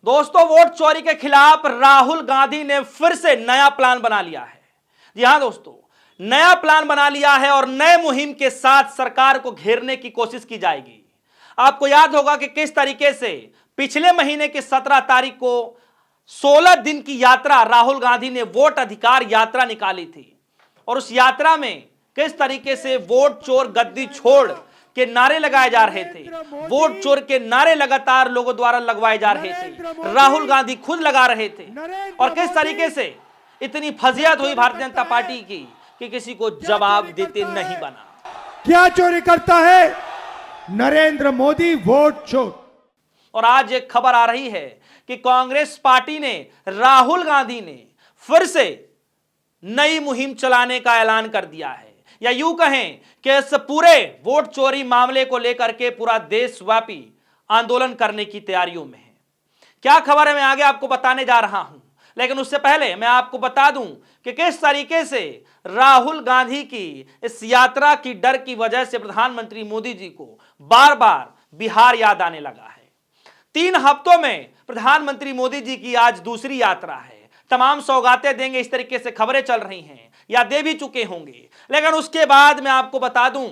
दोस्तों, वोट चोरी के खिलाफ राहुल गांधी ने फिर से नया प्लान बना लिया है। जी हां दोस्तों, नया प्लान बना लिया है और नए मुहिम के साथ सरकार को घेरने की कोशिश की जाएगी। आपको याद होगा कि किस तरीके से पिछले महीने की 17 तारीख को 16 दिन की यात्रा राहुल गांधी ने वोट अधिकार यात्रा निकाली थी और उस यात्रा में किस तरीके से वोट चोर गद्दी छोड़ के नारे लगाए जा रहे थे। वोट चोर के नारे लगातार लोगों द्वारा लगवाए जा रहे थे, राहुल गांधी खुद लगा रहे थे और किस तरीके से इतनी फजीहत हुई भारतीय जनता पार्टी की कि किसी को जवाब देते नहीं बना। क्या चोरी करता है नरेंद्र मोदी? वोट चोर। और आज एक खबर आ रही है कि कांग्रेस पार्टी ने, राहुल गांधी ने फिर से नई मुहिम चलाने का ऐलान कर दिया है, या यूं कहें कि इस पूरे वोट चोरी मामले को लेकर के पूरा देशव्यापी आंदोलन करने की तैयारियों में है। क्या खबर है मैं आगे आपको बताने जा रहा हूं, लेकिन उससे पहले मैं आपको बता दूं कि किस तरीके से राहुल गांधी की इस यात्रा की डर की वजह से प्रधानमंत्री मोदी जी को बार बार बिहार याद आने लगा है। 3 हफ्तों में प्रधानमंत्री मोदी जी की आज दूसरी यात्रा है। तमाम सौगातें देंगे, इस तरीके से खबरें चल रही हैं या दे भी चुके होंगे, लेकिन उसके बाद मैं आपको बता दूं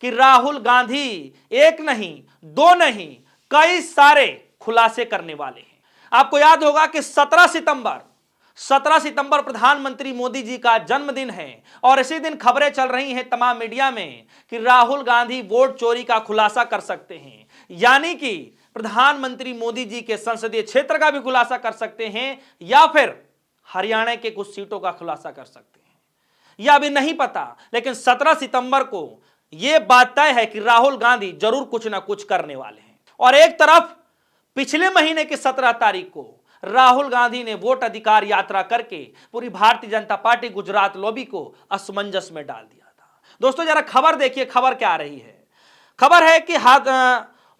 कि राहुल गांधी एक नहीं, 2 नहीं, कई सारे खुलासे करने वाले हैं। आपको याद होगा कि 17 सितंबर प्रधानमंत्री मोदी जी का जन्मदिन है और इसी दिन खबरें चल रही हैं तमाम मीडिया में कि राहुल गांधी वोट चोरी का खुलासा कर सकते हैं, यानी कि प्रधानमंत्री मोदी जी के संसदीय क्षेत्र का भी खुलासा कर सकते हैं या फिर हरियाणा के कुछ सीटों का खुलासा कर सकते हैं। यह अभी नहीं पता, लेकिन 17 सितंबर को यह बात तय है कि राहुल गांधी जरूर कुछ ना कुछ करने वाले हैं। और एक तरफ पिछले महीने की 17 तारीख को राहुल गांधी ने वोट अधिकार यात्रा करके पूरी भारतीय जनता पार्टी गुजरात लॉबी को असमंजस में डाल दिया था। दोस्तों जरा खबर देखिए, खबर क्या आ रही है। खबर है कि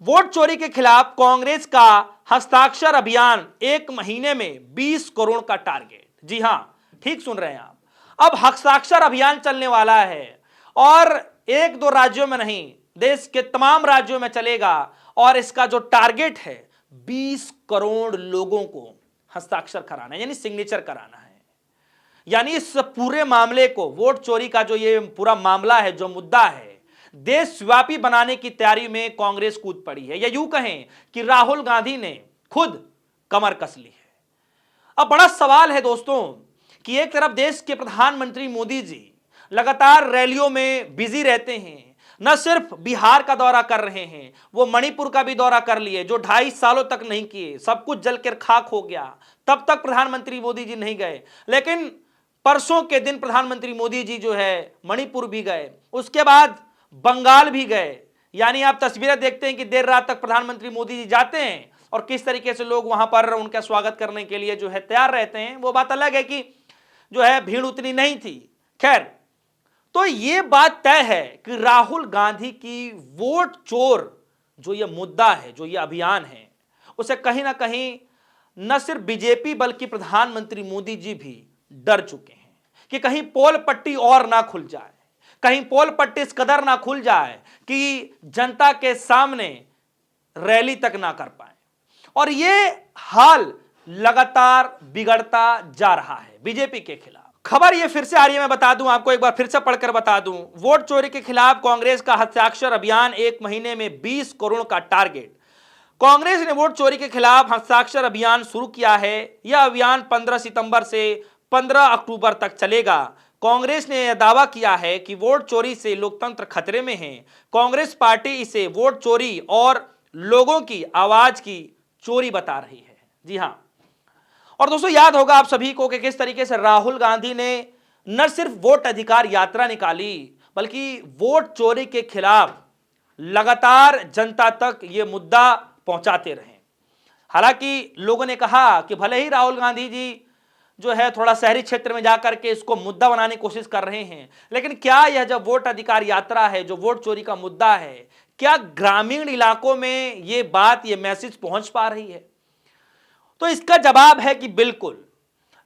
वोट चोरी के खिलाफ कांग्रेस का हस्ताक्षर अभियान 1 महीने में 20 करोड़ का टारगेट। जी हां, ठीक सुन रहे हैं आप। अब हस्ताक्षर अभियान चलने वाला है और 1-2 राज्यों में नहीं, देश के तमाम राज्यों में चलेगा और इसका जो टारगेट है 20 करोड़ लोगों को हस्ताक्षर कराना है, यानी सिग्नेचर कराना है। यानी इस पूरे मामले को, वोट चोरी का जो ये पूरा मामला है, जो मुद्दा है, देशव्यापी बनाने की तैयारी में कांग्रेस कूद पड़ी है, या यूं कहें कि राहुल गांधी ने खुद कमर कस ली है। अब बड़ा सवाल है दोस्तों कि एक तरफ देश के प्रधानमंत्री मोदी जी लगातार रैलियों में बिजी रहते हैं, न सिर्फ बिहार का दौरा कर रहे हैं, वो मणिपुर का भी दौरा कर लिए जो 2.5 सालों तक नहीं किए, सब कुछ जलकर खाक हो गया, तब तक प्रधानमंत्री मोदी जी नहीं गए। लेकिन परसों के दिन प्रधानमंत्री मोदी जी जो है मणिपुर भी गए, उसके बाद बंगाल भी गए। यानी आप तस्वीरें देखते हैं कि देर रात तक प्रधानमंत्री मोदी जी जाते हैं और किस तरीके से लोग वहां पर उनका स्वागत करने के लिए जो है तैयार रहते हैं। वो बात अलग है कि जो है भीड़ उतनी नहीं थी। खैर, तो ये बात तय है कि राहुल गांधी की वोट चोर जो ये मुद्दा है, जो ये अभियान है, उसे कहीं ना कहीं न सिर्फ बीजेपी बल्कि प्रधानमंत्री मोदी जी भी डर चुके हैं कि कहीं पोल पट्टी और ना खुल जाए, कहीं पोल पट्टी इस कदर ना खुल जाए कि जनता के सामने रैली तक ना कर पाए। और ये हाल लगातार बिगड़ता जा रहा है बीजेपी के खिलाफ। खबर ये फिर से आ रही है, मैं बता दूं आपको, एक बार फिर से पढ़कर बता दूं। वोट चोरी के खिलाफ कांग्रेस का हस्ताक्षर अभियान 1 महीने में 20 करोड़ का टारगेट। कांग्रेस ने वोट चोरी के खिलाफ हस्ताक्षर अभियान शुरू किया है। यह अभियान 15 सितंबर से 15 अक्टूबर तक चलेगा। कांग्रेस ने यह दावा किया है कि वोट चोरी से लोकतंत्र खतरे में है। कांग्रेस पार्टी इसे वोट चोरी और लोगों की आवाज की चोरी बता रही है। जी हां, और दोस्तों याद होगा आप सभी को कि किस तरीके से राहुल गांधी ने न सिर्फ वोट अधिकार यात्रा निकाली बल्कि वोट चोरी के खिलाफ लगातार जनता तक यह मुद्दा पहुंचाते रहे। हालांकि लोगों ने कहा कि भले ही राहुल गांधी जी जो है थोड़ा शहरी क्षेत्र में जाकर के इसको मुद्दा बनाने की कोशिश कर रहे हैं, लेकिन क्या यह जब वोट अधिकार यात्रा है, जो वोट चोरी का मुद्दा है, क्या ग्रामीण इलाकों में यह बात, यह मैसेज पहुंच पा रही है? तो इसका जवाब है कि बिल्कुल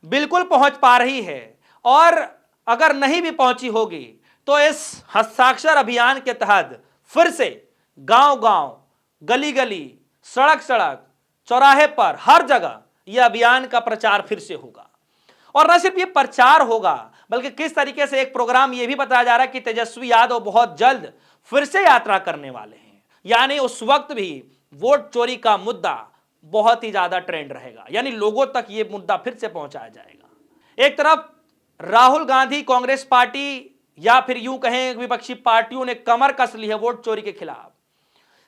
बिल्कुल पहुंच पा रही है। और अगर नहीं भी पहुंची होगी तो इस हस्ताक्षर अभियान के तहत फिर से गांव गांव, गली गली, सड़क सड़क, चौराहे पर, हर जगह यह अभियान का प्रचार फिर से होगा। और न सिर्फ ये प्रचार होगा, बल्कि किस तरीके से एक प्रोग्राम ये भी बताया जा रहा है कि तेजस्वी यादव बहुत जल्द फिर से यात्रा करने वाले हैं। यानी उस वक्त भी वोट चोरी का मुद्दा बहुत ही ज्यादा ट्रेंड रहेगा, यानी लोगों तक ये मुद्दा फिर से पहुंचाया जाएगा। एक तरफ राहुल गांधी, कांग्रेस पार्टी या फिर यूं कहें विपक्षी पार्टियों ने कमर कस ली है वोट चोरी के खिलाफ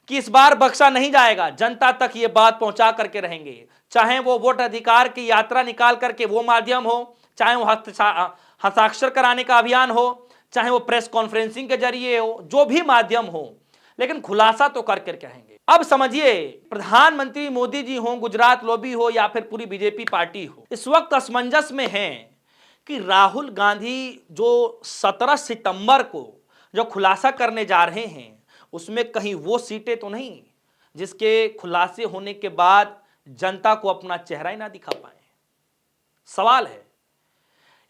कि इस बार बख्शा नहीं जाएगा, जनता तक ये बात पहुंचा करके रहेंगे। चाहे वो वोट अधिकार की यात्रा निकाल करके वो माध्यम हो, चाहे वो हस्ताक्षर कराने का अभियान हो, चाहे वो प्रेस कॉन्फ्रेंसिंग के जरिए हो, जो भी माध्यम हो, लेकिन खुलासा तो करके कहेंगे। अब समझिए, प्रधानमंत्री मोदी जी हो, गुजरात लॉबी हो या फिर पूरी बीजेपी पार्टी हो, इस वक्त असमंजस में हैं कि राहुल गांधी जो 17 सितंबर को जो खुलासा करने जा रहे हैं उसमें कहीं वो सीटें तो नहीं जिसके खुलासे होने के बाद जनता को अपना चेहरा ही ना दिखा पाए। सवाल है,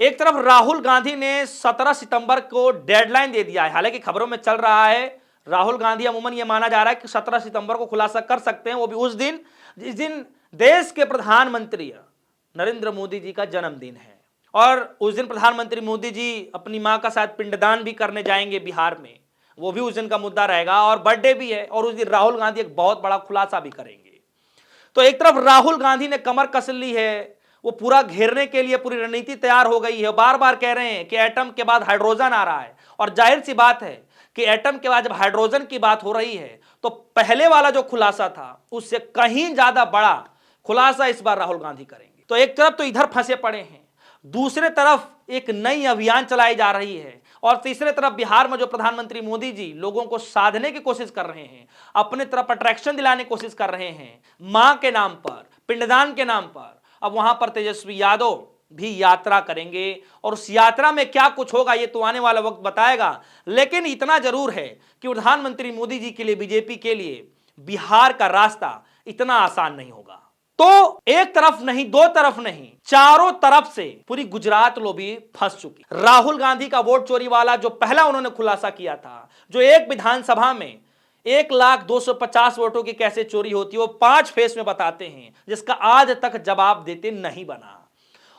एक तरफ राहुल गांधी ने 17 सितंबर को डेडलाइन दे दिया है, हालांकि खबरों में चल रहा है राहुल गांधी अमूमन यह माना जा रहा है कि 17 सितंबर को खुलासा कर सकते हैं, वो भी उस दिन जिस दिन देश के प्रधानमंत्री नरेंद्र मोदी जी का जन्मदिन है। और उस दिन प्रधानमंत्री मोदी जी अपनी मां का शायद पिंडदान भी करने जाएंगे बिहार में, वो भी उस दिन का मुद्दा रहेगा, और बर्थडे भी है, और उस दिन राहुल गांधी एक बहुत बड़ा खुलासा भी करेंगे। तो एक तरफ राहुल गांधी ने कमर कस ली है, वो पूरा घेरने के लिए पूरी रणनीति तैयार हो गई है। बार बार कह रहे हैं कि एटम के बाद हाइड्रोजन आ रहा है, और जाहिर सी बात है कि एटम के बाद जब हाइड्रोजन की बात हो रही है तो पहले वाला जो खुलासा था उससे कहीं ज्यादा बड़ा खुलासा इस बार राहुल गांधी करेंगे। तो एक तरफ तो इधर फंसे पड़े हैं, दूसरे तरफ एक नई अभियान चलाई जा रही है, और तीसरे तरफ बिहार में जो प्रधानमंत्री मोदी जी लोगों को साधने की कोशिश कर रहे हैं, अपने तरफ अट्रैक्शन दिलाने की कोशिश कर रहे हैं मां के नाम पर, पिंडदान के नाम पर। अब वहां पर तेजस्वी यादव भी यात्रा करेंगे, और उस यात्रा में क्या कुछ होगा ये तो आने वाला वक्त बताएगा। लेकिन इतना जरूर है कि प्रधानमंत्री मोदी जी के लिए, बीजेपी के लिए बिहार का रास्ता इतना आसान नहीं होगा। तो एक तरफ नहीं, दो तरफ नहीं, चारों तरफ से पूरी गुजरात लॉबी फंस चुकी। राहुल गांधी का वोट चोरी वाला जो पहला उन्होंने खुलासा किया था, जो एक विधानसभा में 1,250 वोटों की कैसे चोरी होती है वो 5 फेस में बताते हैं, जिसका आज तक जवाब देते नहीं बना।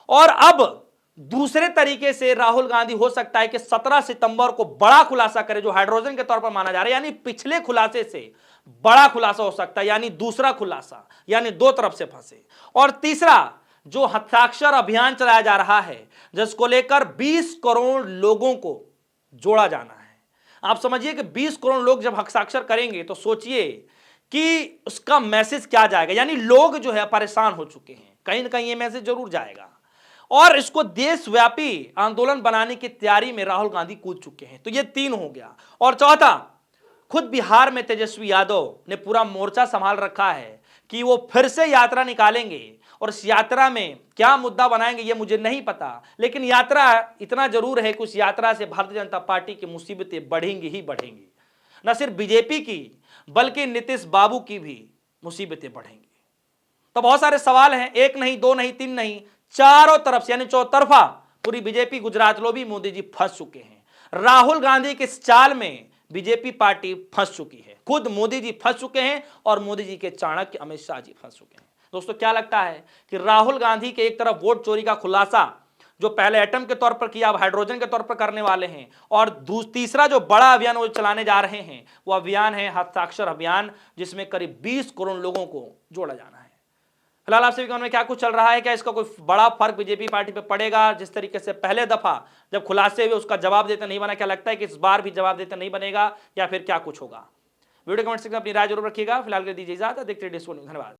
और अब दूसरे तरीके से राहुल गांधी हो सकता है कि 17 सितंबर को बड़ा खुलासा करे, जो हाइड्रोजन के तौर पर माना जा रहा है, यानी पिछले खुलासे से बड़ा खुलासा हो सकता है, यानी दूसरा खुलासा, यानी दो तरफ से फंसे। और तीसरा जो हस्ताक्षर अभियान चलाया जा रहा है, जिसको लेकर 20 करोड़ लोगों को जोड़ा जाना है। आप समझिए कि 20 करोड़ लोग जब हस्ताक्षर करेंगे तो सोचिए कि उसका मैसेज क्या जाएगा। यानी लोग जो है परेशान हो चुके हैं, कहीं ना कहीं ये मैसेज जरूर जाएगा, और इसको देशव्यापी आंदोलन बनाने की तैयारी में राहुल गांधी कूद चुके हैं। तो ये 3 हो गया। और चौथा, खुद बिहार में तेजस्वी यादव ने पूरा मोर्चा संभाल रखा है कि वो फिर से यात्रा निकालेंगे, और इस यात्रा में क्या मुद्दा बनाएंगे ये मुझे नहीं पता, लेकिन यात्रा इतना जरूर है कि उस यात्रा से भारतीय जनता पार्टी की मुसीबतें बढ़ेंगी ही बढ़ेंगी। न सिर्फ बीजेपी की बल्कि नीतीश बाबू की भी मुसीबतें बढ़ेंगी। तो बहुत सारे सवाल हैं, एक नहीं, दो नहीं, 3 नहीं, चारों तरफ से, यानी चौतरफा पूरी बीजेपी, गुजरात लॉबी, मोदी जी फंस चुके हैं। राहुल गांधी के इस चाल में बीजेपी पार्टी फंस चुकी है, खुद मोदी जी फंस चुके हैं, और मोदी जी के चाणक्य अमित शाह जी फंस चुके हैं। दोस्तों, क्या लगता है कि राहुल गांधी के एक तरफ वोट चोरी का खुलासा जो पहले एटम के तौर पर किया, अब हाइड्रोजन के तौर पर करने वाले हैं, और तीसरा जो बड़ा अभियान वो चलाने जा रहे हैं वो अभियान है हस्ताक्षर अभियान, जिसमें करीब 20 करोड़ लोगों को जोड़ा जाना है। फिलहाल आपसे भी में क्या कुछ चल रहा है, क्या इसका कोई बड़ा फर्क बीजेपी पार्टी पे पड़ेगा? जिस तरीके से पहले दफा जब खुलासे हुए उसका जवाब देते नहीं बना, क्या लगता है कि इस बार भी जवाब देते नहीं बनेगा, या फिर क्या कुछ होगा? वीडियो कमेंट सेक्शन में अपनी राय जरूर रखिएगा। फिलहाल के दीजिए इजाजत, देखते रहिए डिस्को न्यूज़। धन्यवाद।